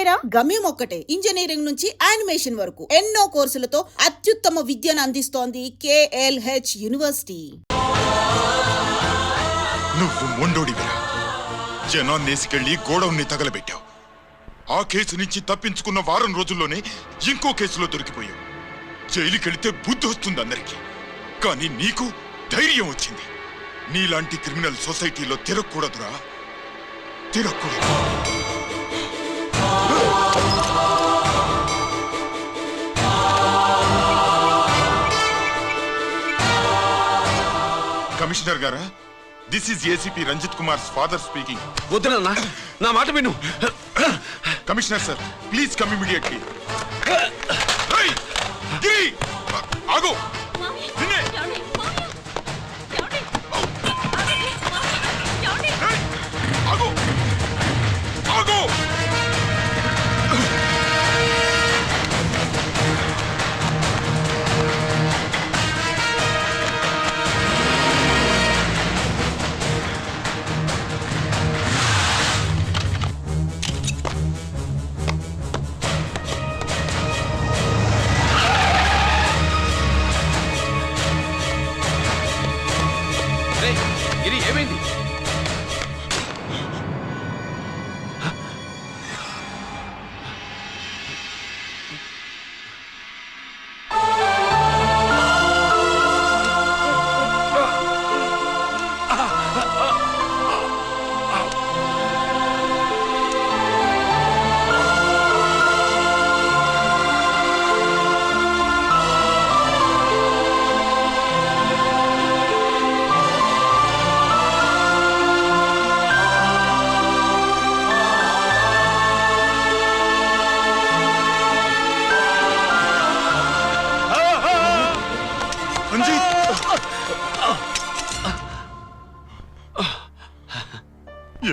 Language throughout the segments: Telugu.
పేరా? గమ్యం ఒక్కటే, ఇంజనీరింగ్ నుంచి యానిమేషన్ వరకు ఎన్నో కోర్సులతో అత్యుత్తమ విద్యను అందిస్తోంది KLH యూనివర్సిటీ. నువ్వు మొండోడివిరా. జనాన్నేసుకెళ్లి గోడౌన్ని తగలబెట్టావు. ఆ కేసు నుంచి తప్పించుకున్న వారం రోజుల్లోనే ఇంకో కేసులో దొరికిపోయావు. జైలుకెళితే బుద్ధి వస్తుంది అందరికీ, కానీ నీకు ధైర్యం వచ్చింది. నీలాంటి క్రిమినల్ సొసైటీలో తిరగకూడదురా, తిరగకూడదు. కమిషనర్ గారా, this is ACP Ranjith Kumar father speaking. వద్దునన్నా, నా మాట విను. Commissioner sir, please come immediately. ఆగు. ఆగు. ఆగు. ఇది ఏమైంది?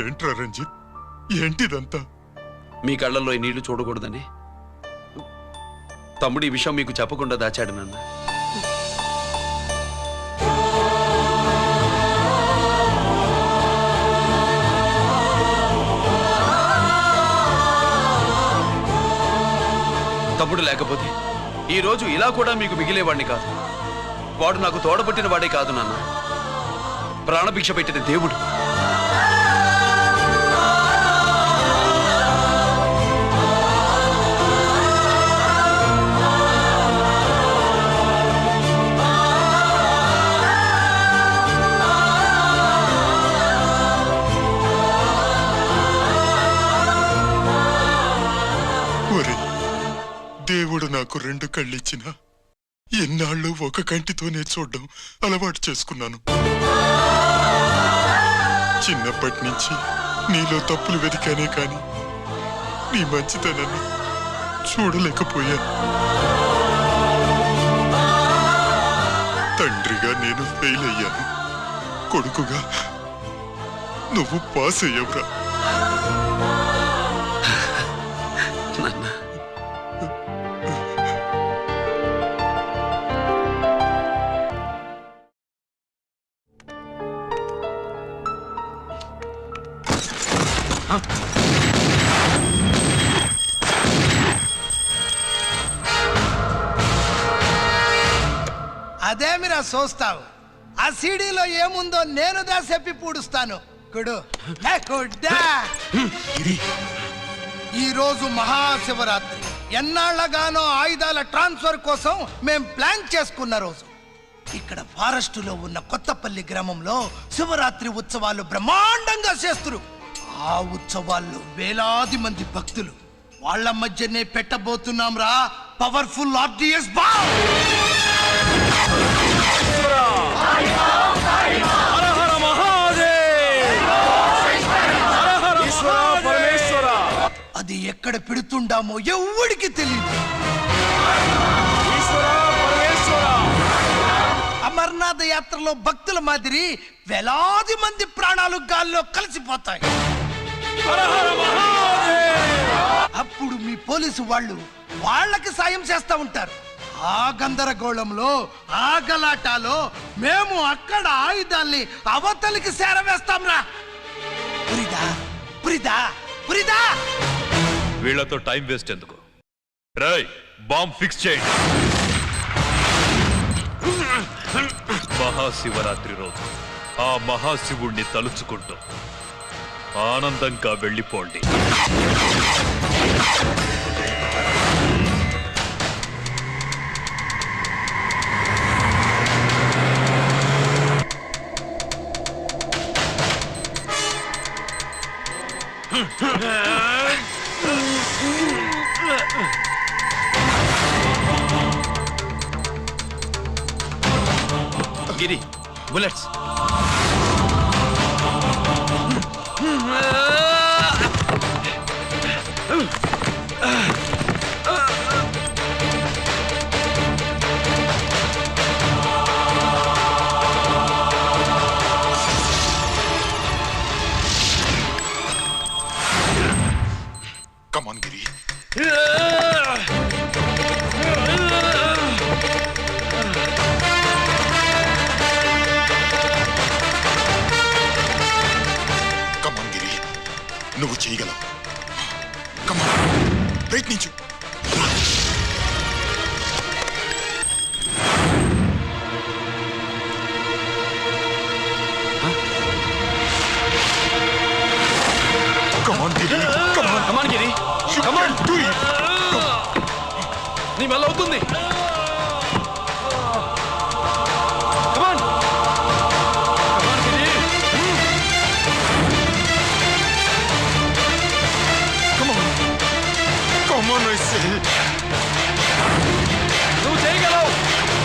ఏంట్రా రంజిత్, ఏంటిదంతా? మీ కళ్ళల్లో ఈ నీళ్లు చూడకూడదని తమ్ముడు ఈ విషయం మీకు చెప్పకుండా దాచాడు నాన్న. తమ్ముడు లేకపోతే ఈ రోజు ఇలా కూడా మీకు మిగిలేవాడిని కాదు. వాడు నాకు తోడబుట్టిన వాడే కాదు నాన్న, ప్రాణభిక్ష పెట్టిన దేవుడు. దేవుడు నాకు 2 కళ్ళిచ్చినా ఎన్నాళ్ళు ఒక కంటితోనే చూడడం అలవాటు చేసుకున్నాను. చిన్నప్పటి నుంచి నీలో తప్పులు వెతికానే కాని నీ మంచితనాన్ని చూడలేకపోయాను. తండ్రిగా నేను ఫెయిల్ అయ్యాను, కొడుకుగా నువ్వు పాస్ అయ్యవురా. అదేమిరా చూస్తావు? ఆ సీడీలో ఏముందో నేను చెప్పి పూడుస్తాను. కుడు ఈ రోజు మహాశివరాత్రి. ఎన్నాళ్లగానో ఆయుధాల ట్రాన్స్ఫర్ కోసం మేం ప్లాన్ చేసుకున్న రోజు. ఇక్కడ ఫారెస్టులో ఉన్న కొత్తపల్లి గ్రామంలో శివరాత్రి ఉత్సవాలు బ్రహ్మాండంగా చేస్తురు. ఆ ఉత్సవాల్లో వేలాది మంది భక్తులు. వాళ్ళ మధ్యనే పెట్టబోతున్నాం రా పవర్ఫుల్ ఆర్డిఎస్ బాంబ్. అది ఎక్కడ పెడుతుండామో ఎవడికి తెలియదు. అమర్నాథ యాత్రలో భక్తుల మాదిరి వేలాది మంది ప్రాణాలు గాల్లో కలిసిపోతాయి. అప్పుడు మీ పోలీసు వాళ్ళు వాళ్ళకి సాయం చేస్తా ఉంటారు. ఆ గందరగోళంలో, ఆ గలాటాలో మేము అక్కడ ఆయుధాల్ని అవతలికి చేరవేస్తాం రా. పురిదా పురిదా పురిదా వీళ్లతో టైం వేస్ట్ ఎందుకు? రాయ్, బాంబ్ ఫిక్స్ చేయండి. మహాశివరాత్రి రోజు ఆ మహాశివుణ్ణి తలుచుకుంటూ ఆనందంగా వెళ్ళిపోండి. గిరి, bullets. Come on, Giri. Come on, Giri. నువ్వు చేయగలవు. Come on. ప్రయత్నించు. Come on, Giri. Come on. Come on Giri, You come on. can do it. నీ వల్ల అవుతుంది. కమాన్, కమాన్ గిరి. Come on. Come on, I say. నువ్వు చేయగలవు.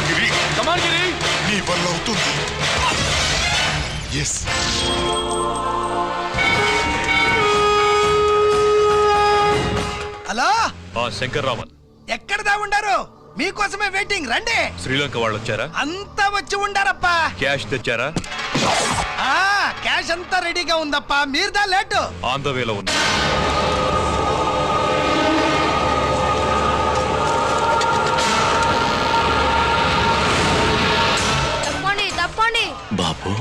Giri, కమాన్ గిరి. నీ వల్ల అవుతుంది. Yes. హలో, ఆ శంకర్రామన్, ఎక్కడ దా ఉండారు? మీకోసమే వెయిటింగ్, రండి. శ్రీలంక వాళ్ళు వచ్చారా? అంతా వచ్చి ఉండారప్పా. క్యాష్ తెచ్చారా? క్యాష్ అంతా రెడీగా ఉందప్పా, మీరుదా లేటు. ఆన్ ద వేలో ఉన్నా. తప్పండి తప్పండి. బాబు,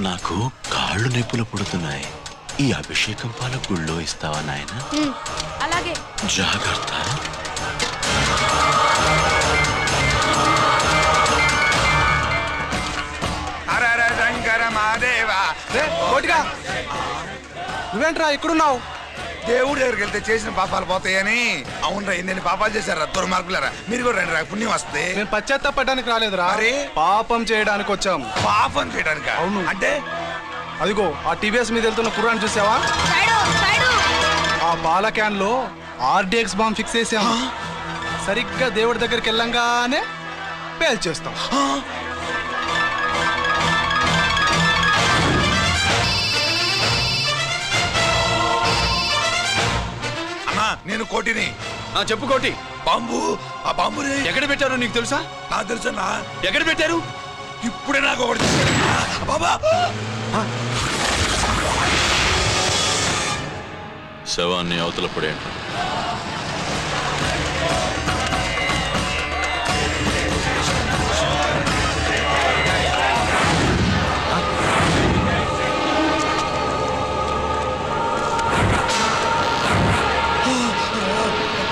నాకు కాళ్ళు నొప్పులు పుడుతున్నాయి. ఈ అభిషేకం పాల గుళ్ళో ఇస్తావా నాయన? అలాగే. జాగ్రత్త. శంకర మాదేవా. నువ్వేంట్రా ఇక్కడున్నావు? దేవుడి దగ్గరికి వెళ్తే చేసిన పాపాలు పోతాయని. అవునరా, ఎన్ని పాపాలు చేశారా దుర్మార్గులారా. మీరు కూడా రండి రా, పుణ్యం వస్తే. మేము పశ్చాత్తాపడడానికి రాలేదురా, మరి? పాపం చేయడానికి వచ్చాం. పాపం చేయడానికి? అవును. అంటే అదిగో ఆ టీవీఎస్ మీద వెళ్తున్న కుర్రాన్ని చూసావా? Side side. ఆ పాల క్యాన్ లో ఆర్డిఎక్స్ బాంబ్ ఫిక్స్ చేసాం. సరిగ్గా దేవుడి దగ్గరికి వెళ్ళంగానే పేల్చేస్తాం. అన్నా, నేను కోటిని. చెప్పు కోటి. బాంబు, ఆ బాంబుని ఎక్కడ పెట్టారో నీకు తెలుసా? నాకు తెలుసన్నా. ఎక్కడ పెట్టారు? ఇప్పుడే నాకు ఒకటి తెలిసిందన్నా. బాబా, శవాన్ని అవతల పడేయండి.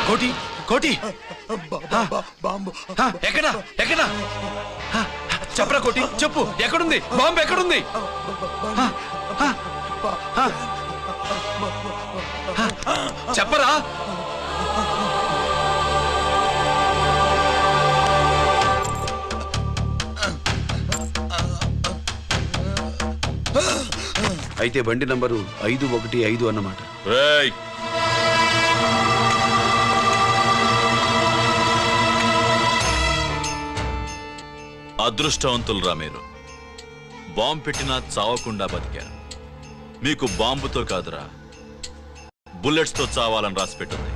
కోటి, కోటి. బాంబు ఎక్కడ ఎక్కడ? చెప్పరా కోటి, చెప్పు. ఎక్కడుంది బాంబు? ఎక్కడుంది? చెప్పరా. అయితే బండి నంబరు 515 అన్నమాట. రేయ్, అదృష్టవంతులరా మీరు. బాంబు పెట్టినా చావకుండా బతికారు. మీకు బాంబుతో కాదురా, బుల్లెట్స్ తో చావాలని రాసి పెట్టింది.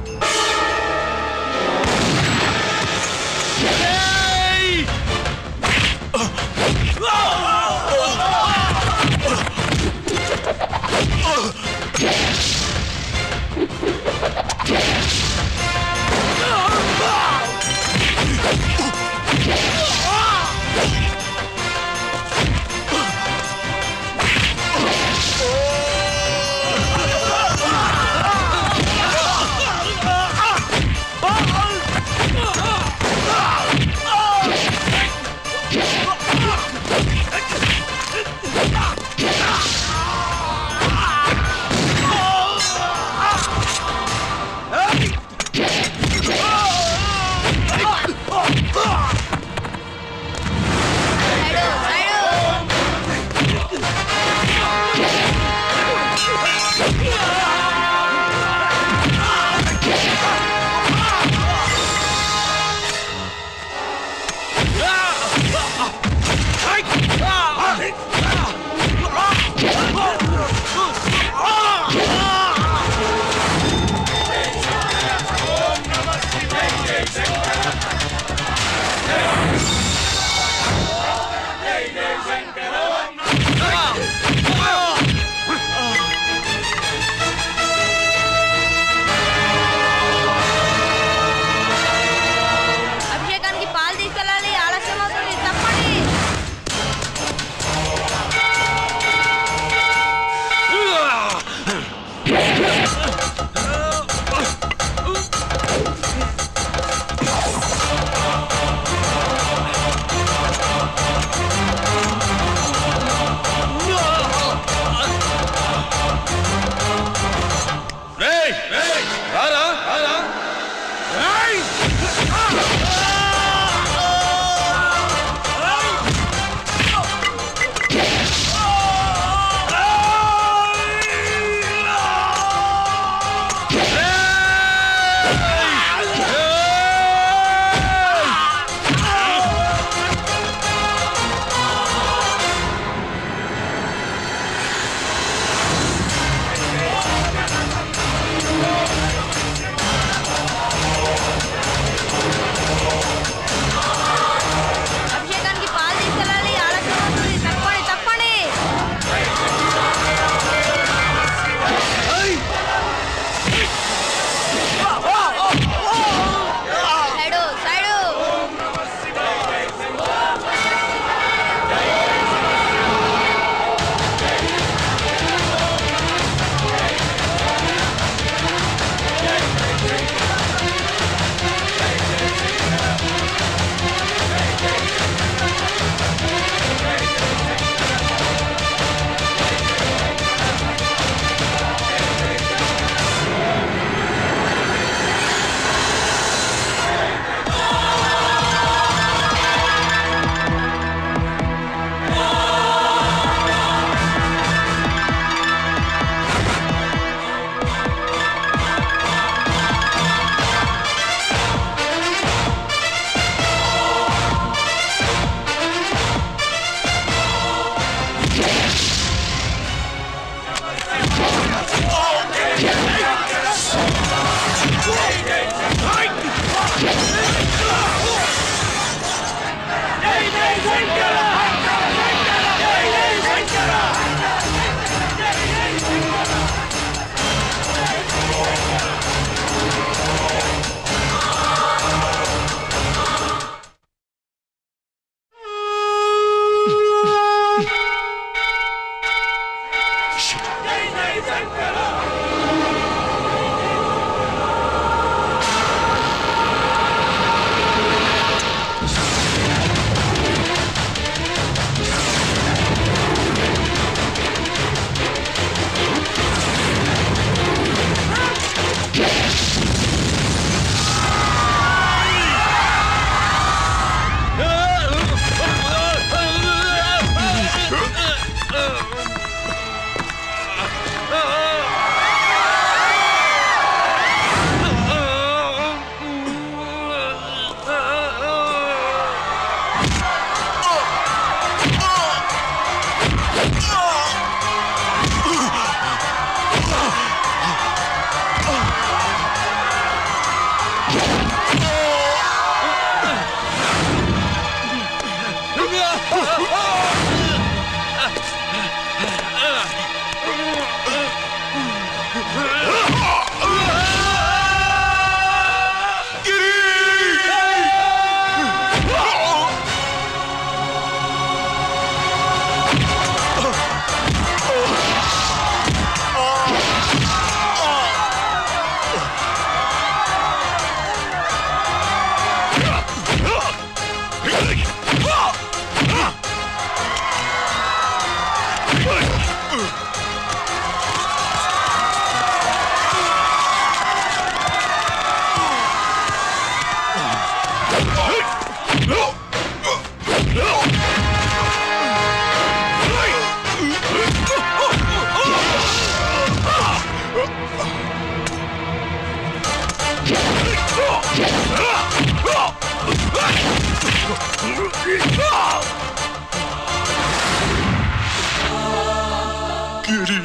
గిరి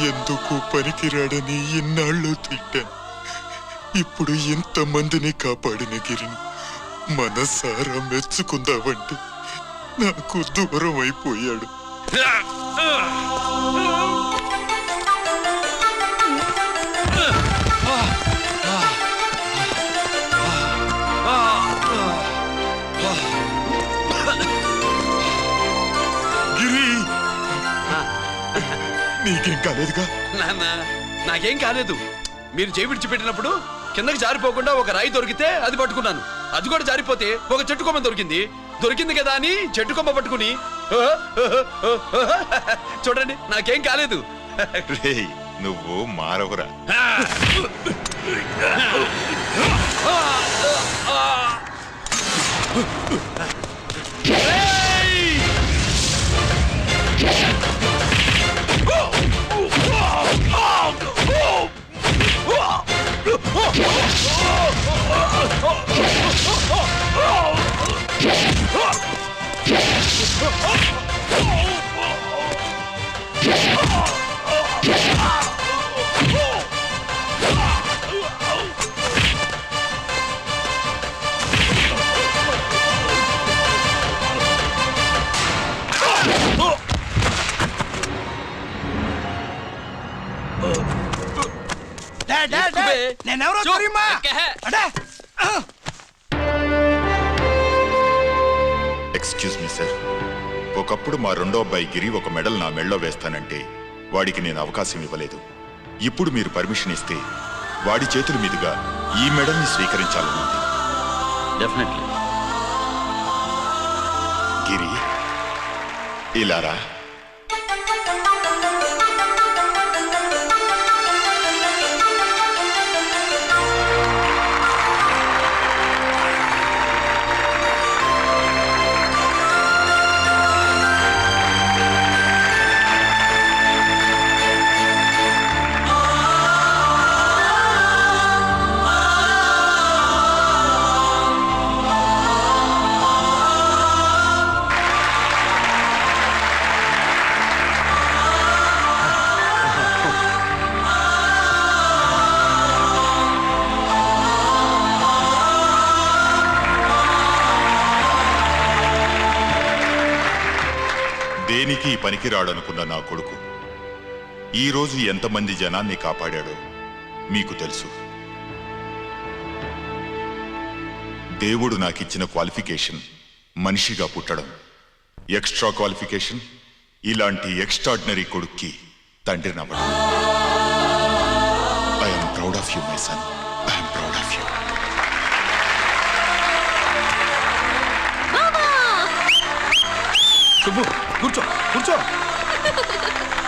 ఎందుకు పనికిరాడని ఇన్నాళ్ళు తిట్టాను. ఇప్పుడు ఎంతమందిని కాపాడిన గిరిని మనసారా మెచ్చుకుందామంటే నాకు దూరం అయిపోయాడు. గిరి నీకేం కాలేదుగా? నాన్న నాకేం కాలేదు. మీరు చేయి విడిచిపెట్టినప్పుడు కిందకి జారిపోకుండా ఒక రాయి దొరికితే అది పట్టుకున్నాను. అది కూడా జారిపోతే ఒక చెట్టు కొమ్మ దొరికింది కదా అని చెట్టు కొమ్మ పట్టుకుని చూడండి నాకేం కాలేదు. రేయ్, నువ్వు మారవురా. నేనెవరో తెలియమా? ఎక్స్క్యూజ్ మీ సార్, ఒకప్పుడు మా రెండో అబ్బాయి గిరి ఒక మెడల్ నా మెడలో వేస్తానంటే వాడికి నేను అవకాశం ఇవ్వలేదు. ఇప్పుడు మీరు పర్మిషన్ ఇస్తే వాడి చేతుల మీదుగా ఈ మెడల్ని స్వీకరించాలనుంది. డెఫినెట్లీ. గిరి ఇలారా. దేనికి పనికిరాడనుకున్న నా కొడుకు ఈరోజు ఎంతమంది జనాన్ని కాపాడాడో మీకు తెలుసు. దేవుడు నాకిచ్చిన క్వాలిఫికేషన్ మనిషిగా పుట్టడం, ఎక్స్ట్రా క్వాలిఫికేషన్ ఇలాంటి ఎక్స్ట్రాడినరీ కొడుక్కి తండ్రినవ్వడం. I'm proud of you my son, I'm proud of you. కూర్చో